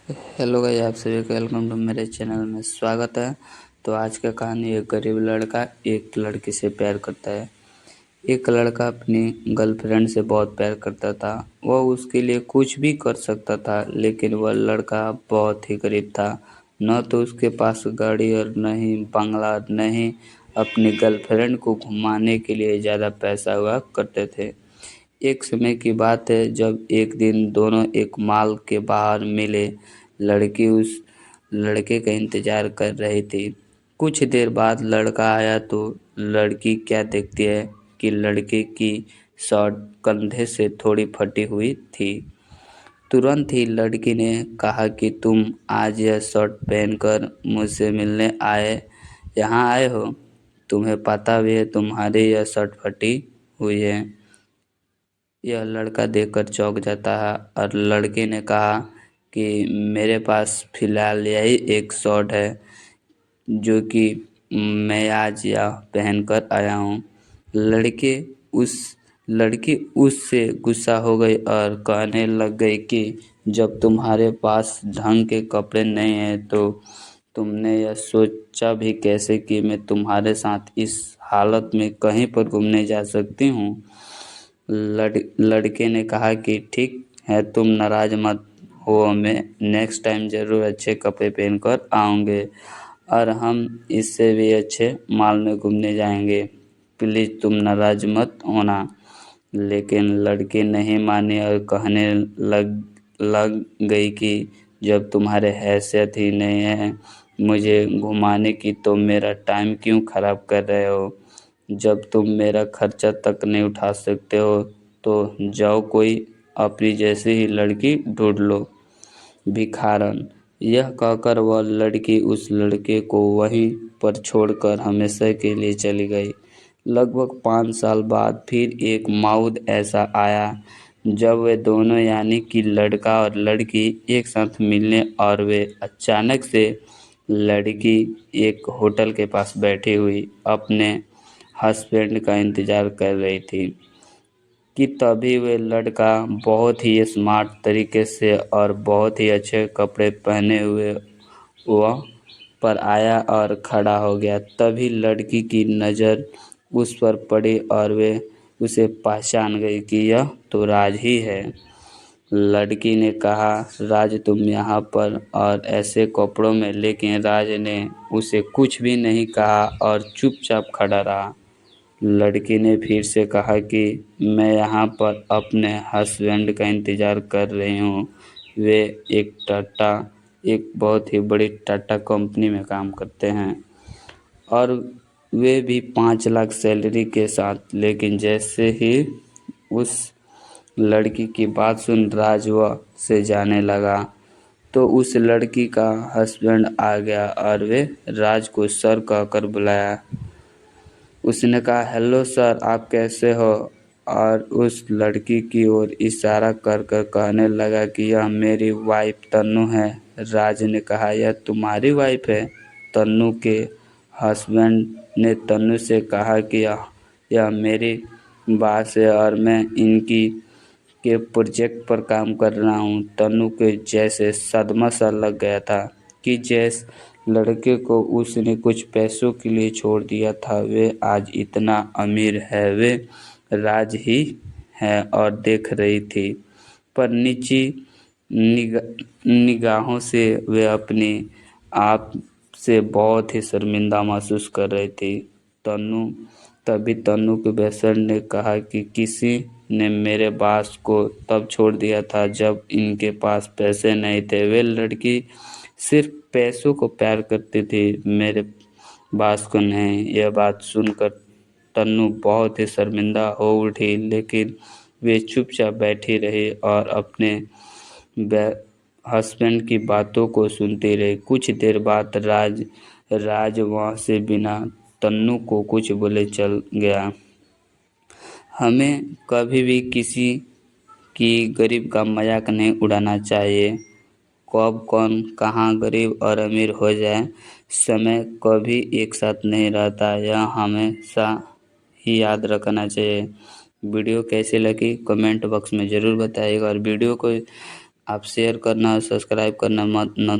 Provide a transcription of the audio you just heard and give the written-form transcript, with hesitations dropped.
Hello guys, आप सभी का वेलकम टू मेरे चैनल में स्वागत है। तो आज का कहानी, एक गरीब लड़का एक लड़की से प्यार करता है। एक लड़का अपनी गर्लफ्रेंड से बहुत प्यार करता था। वह उसके लिए कुछ भी कर सकता था, लेकिन वह लड़का बहुत ही गरीब था। न तो उसके पास गाड़ी और न ही बंगला, न ही अपनी गर्लफ्रेंड को घुमाने के लिए ज़्यादा पैसा हुआ करते थे। एक समय की बात है, जब एक दिन दोनों एक मॉल के बाहर मिले। लड़की उस लड़के का इंतजार कर रही थी। कुछ देर बाद लड़का आया तो लड़की क्या देखती है कि लड़के की शर्ट कंधे से थोड़ी फटी हुई थी। तुरंत ही लड़की ने कहा कि तुम आज यह शर्ट पहनकर मुझसे मिलने यहाँ आए हो। तुम्हें पता भी है तुम्हारी यह शर्ट फटी हुई है। यह लड़का देखकर चौंक जाता है और लड़के ने कहा कि मेरे पास फिलहाल यही एक शर्ट है जो कि मैं आज यह पहनकर आया हूँ। लड़के उस लड़की उससे गुस्सा हो गई और कहने लग गई कि जब तुम्हारे पास ढंग के कपड़े नहीं हैं तो तुमने यह सोचा भी कैसे कि मैं तुम्हारे साथ इस हालत में कहीं पर घूमने जा सकती हूँ। लड़के ने कहा कि ठीक है, तुम नाराज मत हो, मैं नेक्स्ट टाइम ज़रूर अच्छे कपड़े पहनकर आऊँगे और हम इससे भी अच्छे मॉल में घूमने जाएंगे। प्लीज़ तुम नाराज मत होना। लेकिन लड़की नहीं मानी और कहने लग गई कि जब तुम्हारे हैसियत ही नहीं है मुझे घुमाने की तो मेरा टाइम क्यों ख़राब कर रहे हो। जब तुम मेरा खर्चा तक नहीं उठा सकते हो तो जाओ कोई अपनी जैसी ही लड़की ढूंढ लो। भिखारन। यह कहकर वह लड़की उस लड़के को वहीं पर छोड़कर हमेशा के लिए चली गई। लगभग 5 साल बाद फिर एक मौका ऐसा आया जब वे दोनों यानी कि लड़का और लड़की एक साथ मिलने और वे अचानक से लड़की एक होटल के पास बैठी हुई अपने हस्बैंड का इंतज़ार कर रही थी कि तभी वे लड़का बहुत ही स्मार्ट तरीके से और बहुत ही अच्छे कपड़े पहने हुए वह पर आया और खड़ा हो गया। तभी लड़की की नज़र उस पर पड़ी और वे उसे पहचान गई कि यह तो राज ही है। लड़की ने कहा, राज तुम यहाँ पर और ऐसे कपड़ों में, लेकिन राज ने उसे कुछ भी नहीं कहा और चुपचाप खड़ा रहा। लड़की ने फिर से कहा कि मैं यहाँ पर अपने हस्बैंड का इंतज़ार कर रही हूँ। वे एक बहुत ही बड़ी टाटा कंपनी में काम करते हैं और वे भी 5 लाख सैलरी के साथ। लेकिन जैसे ही उस लड़की की बात सुन राज वह से जाने लगा तो उस लड़की का हस्बैंड आ गया और वे राज को सर कहकर बुलाया। उसने कहा, हेलो सर, आप कैसे हो? और उस लड़की की ओर इशारा कर कर कहने लगा कि यह मेरी वाइफ तन्नू है। राज ने कहा, यह तुम्हारी वाइफ है? तन्नू के हस्बैंड ने तन्नू से कहा कि यह मेरी बात है और मैं इनकी के प्रोजेक्ट पर काम कर रहा हूँ। तन्नू के जैसे सदमा सा लग गया था कि जिस लड़के को उसने कुछ पैसों के लिए छोड़ दिया था वे आज इतना अमीर है। वे राज ही है और देख रही थी, पर नीची निगाहों से वे अपने आप से बहुत ही शर्मिंदा महसूस कर रही थी। तन्नू तभी तन्नू के बेस्ट ने कहा कि किसी ने मेरे बास को तब छोड़ दिया था जब इनके पास पैसे नहीं थे। वे लड़की सिर्फ पैसों को प्यार करती थी, मेरे बास को नहीं। यह बात सुनकर तन्नू बहुत ही शर्मिंदा हो उठी, लेकिन वे चुपचाप बैठी रही और अपने हस्बैंड की बातों को सुनती रही। कुछ देर बाद राज वहाँ से बिना तन्नू को कुछ बोले चल गया। हमें कभी भी किसी की गरीब का मजाक नहीं उड़ाना चाहिए। कब कौन कहाँ गरीब और अमीर हो जाए, समय कभी एक साथ नहीं रहता, यह हमेशा ही याद रखना चाहिए। वीडियो कैसी लगी कमेंट बॉक्स में ज़रूर बताइएगा और वीडियो को आप शेयर करना और सब्सक्राइब करना मत न